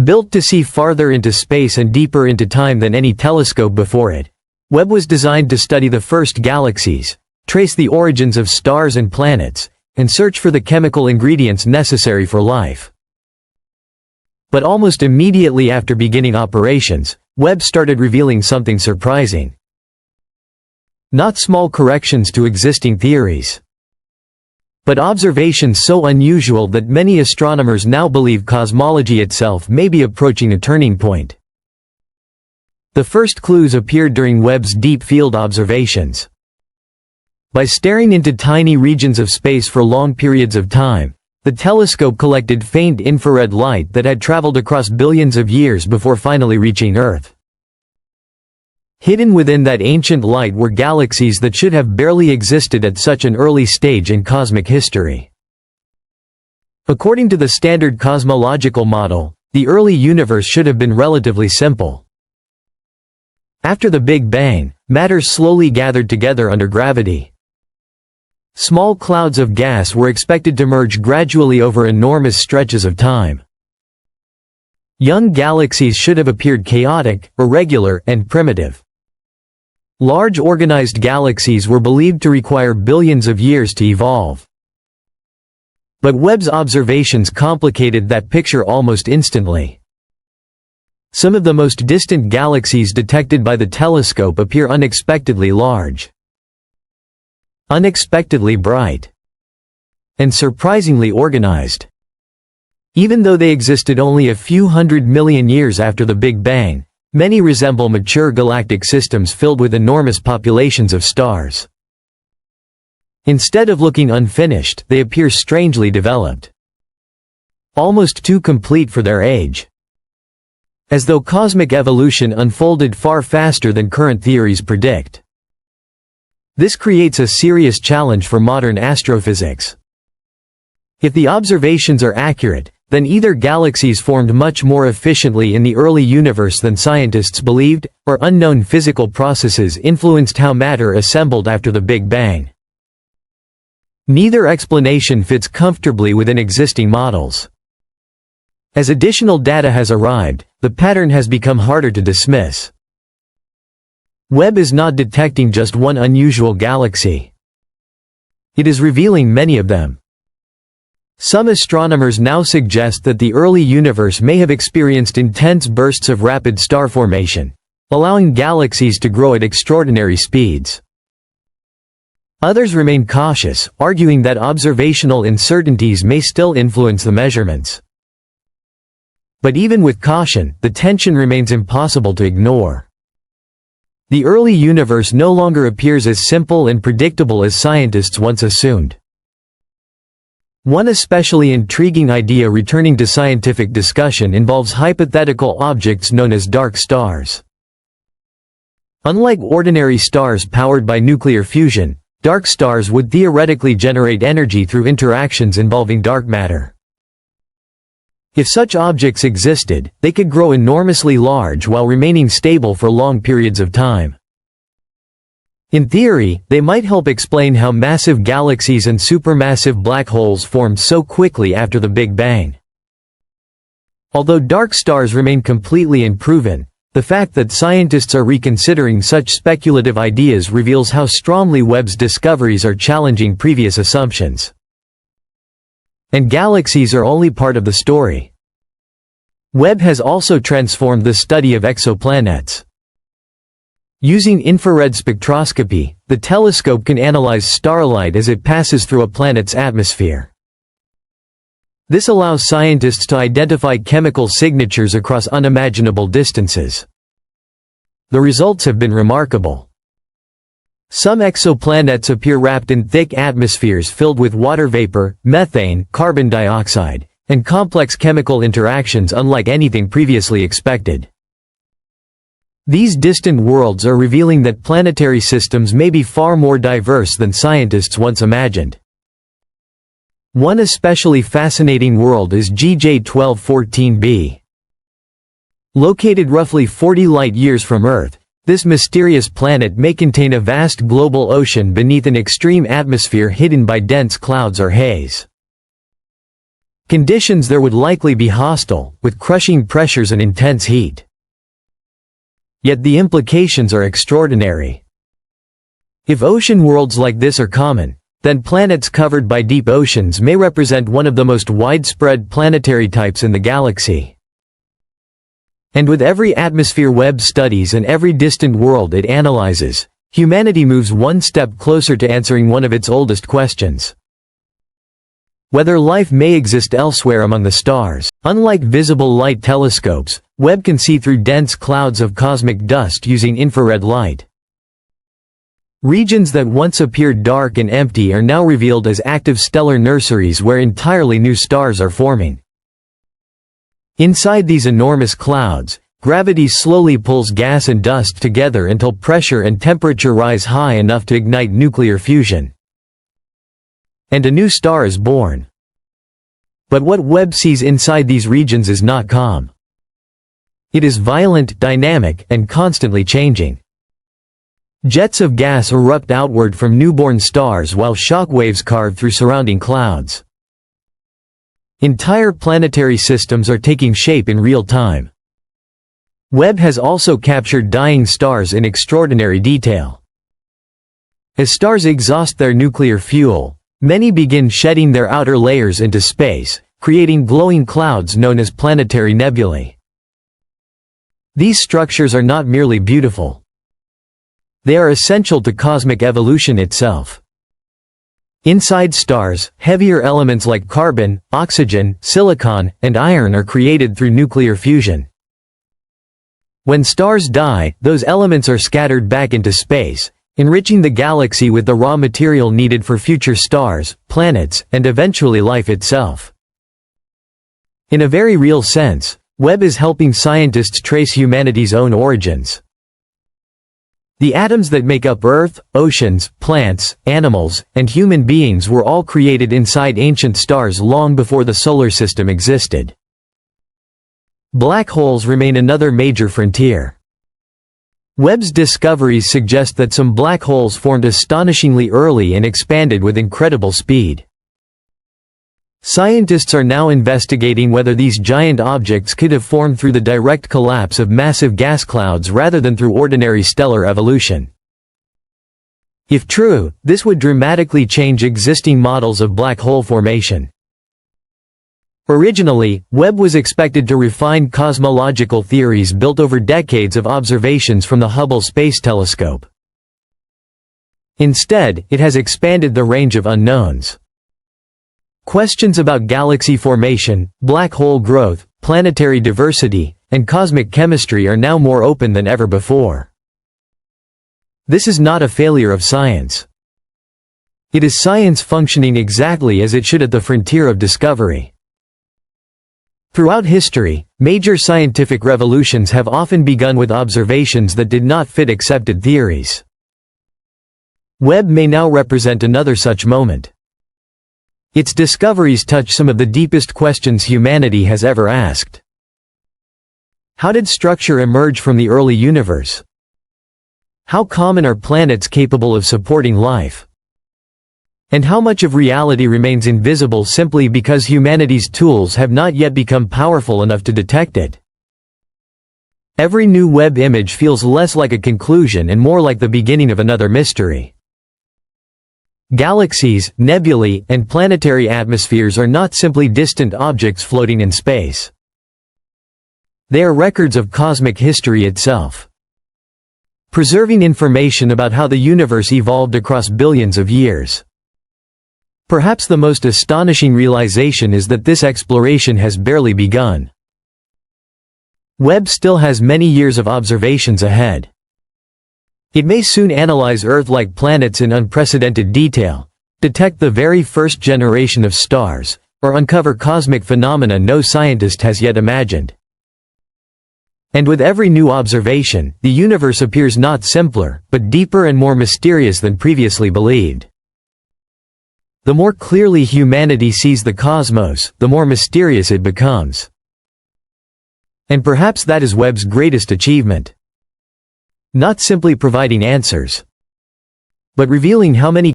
Built to see farther into space and deeper into time than any telescope before it, Webb was designed to study the first galaxies, trace the origins of stars and planets, and search for the chemical ingredients necessary for life. But almost immediately after beginning operations, Webb started revealing something surprising. Not small corrections to existing theories, but observations so unusual that many astronomers now believe cosmology itself may be approaching a turning point. The first clues appeared during Webb's deep field observations. By staring into tiny regions of space for long periods of time, the telescope collected faint infrared light that had traveled across billions of years before finally reaching Earth. Hidden within that ancient light were galaxies that should have barely existed at such an early stage in cosmic history. According to the standard cosmological model, the early universe should have been relatively simple. After the Big Bang, matter slowly gathered together under gravity. Small clouds of gas were expected to merge gradually over enormous stretches of time. Young galaxies should have appeared chaotic, irregular, and primitive. Large organized galaxies were believed to require billions of years to evolve. But Webb's observations complicated that picture almost instantly. Some of the most distant galaxies detected by the telescope appear unexpectedly large, unexpectedly bright, and surprisingly organized. Even though they existed only a few hundred million years after the Big Bang, many resemble mature galactic systems filled with enormous populations of stars. Instead of looking unfinished, they appear strangely developed, almost too complete for their age. As though cosmic evolution unfolded far faster than current theories predict. This creates a serious challenge for modern astrophysics. If the observations are accurate, then either galaxies formed much more efficiently in the early universe than scientists believed, or unknown physical processes influenced how matter assembled after the Big Bang. Neither explanation fits comfortably within existing models. As additional data has arrived, the pattern has become harder to dismiss. Webb is not detecting just one unusual galaxy. It is revealing many of them. Some astronomers now suggest that the early universe may have experienced intense bursts of rapid star formation, allowing galaxies to grow at extraordinary speeds. Others remain cautious, arguing that observational uncertainties may still influence the measurements. But even with caution, the tension remains impossible to ignore. The early universe no longer appears as simple and predictable as scientists once assumed. One especially intriguing idea returning to scientific discussion involves hypothetical objects known as dark stars. Unlike ordinary stars powered by nuclear fusion, dark stars would theoretically generate energy through interactions involving dark matter. If such objects existed, they could grow enormously large while remaining stable for long periods of time. In theory, they might help explain how massive galaxies and supermassive black holes formed so quickly after the Big Bang. Although dark stars remain completely unproven, the fact that scientists are reconsidering such speculative ideas reveals how strongly Webb's discoveries are challenging previous assumptions. And galaxies are only part of the story. Webb has also transformed the study of exoplanets. Using infrared spectroscopy, the telescope can analyze starlight as it passes through a planet's atmosphere. This allows scientists to identify chemical signatures across unimaginable distances. The results have been remarkable. Some exoplanets appear wrapped in thick atmospheres filled with water vapor, methane, carbon dioxide, and complex chemical interactions unlike anything previously expected. These distant worlds are revealing that planetary systems may be far more diverse than scientists once imagined. One especially fascinating world is GJ1214b. Located roughly 40 light-years from Earth, this mysterious planet may contain a vast global ocean beneath an extreme atmosphere hidden by dense clouds or haze. Conditions there would likely be hostile, with crushing pressures and intense heat. Yet the implications are extraordinary. If ocean worlds like this are common, then planets covered by deep oceans may represent one of the most widespread planetary types in the galaxy. And with every atmosphere Webb studies and every distant world it analyzes, humanity moves one step closer to answering one of its oldest questions: whether life may exist elsewhere among the stars. Unlike visible light telescopes, Webb can see through dense clouds of cosmic dust using infrared light. Regions that once appeared dark and empty are now revealed as active stellar nurseries where entirely new stars are forming. Inside these enormous clouds, gravity slowly pulls gas and dust together until pressure and temperature rise high enough to ignite nuclear fusion. And a new star is born. But what Webb sees inside these regions is not calm. It is violent, dynamic, and constantly changing. Jets of gas erupt outward from newborn stars while shock waves carve through surrounding clouds. Entire planetary systems are taking shape in real time. Webb has also captured dying stars in extraordinary detail. As stars exhaust their nuclear fuel, many begin shedding their outer layers into space, creating glowing clouds known as planetary nebulae. These structures are not merely beautiful. They are essential to cosmic evolution itself. Inside stars, heavier elements like carbon, oxygen, silicon, and iron are created through nuclear fusion. When stars die, those elements are scattered back into space, enriching the galaxy with the raw material needed for future stars, planets, and eventually life itself. In a very real sense, Webb is helping scientists trace humanity's own origins. The atoms that make up Earth, oceans, plants, animals, and human beings were all created inside ancient stars long before the solar system existed. Black holes remain another major frontier. Webb's discoveries suggest that some black holes formed astonishingly early and expanded with incredible speed. Scientists are now investigating whether these giant objects could have formed through the direct collapse of massive gas clouds rather than through ordinary stellar evolution. If true, this would dramatically change existing models of black hole formation. Originally, Webb was expected to refine cosmological theories built over decades of observations from the Hubble Space Telescope. Instead, it has expanded the range of unknowns. Questions about galaxy formation, black hole growth, planetary diversity, and cosmic chemistry are now more open than ever before. This is not a failure of science. It is science functioning exactly as it should at the frontier of discovery. Throughout history, major scientific revolutions have often begun with observations that did not fit accepted theories. Webb may now represent another such moment. Its discoveries touch some of the deepest questions humanity has ever asked. How did structure emerge from the early universe? How common are planets capable of supporting life? And how much of reality remains invisible simply because humanity's tools have not yet become powerful enough to detect it? Every new Webb image feels less like a conclusion and more like the beginning of another mystery. Galaxies, nebulae, and planetary atmospheres are not simply distant objects floating in space. They are records of cosmic history itself, preserving information about how the universe evolved across billions of years. Perhaps the most astonishing realization is that this exploration has barely begun. Webb still has many years of observations ahead. It may soon analyze Earth-like planets in unprecedented detail, detect the very first generation of stars, or uncover cosmic phenomena no scientist has yet imagined. And with every new observation, the universe appears not simpler, but deeper and more mysterious than previously believed. The more clearly humanity sees the cosmos, the more mysterious it becomes. And perhaps that is Webb's greatest achievement. Not simply providing answers, but revealing how many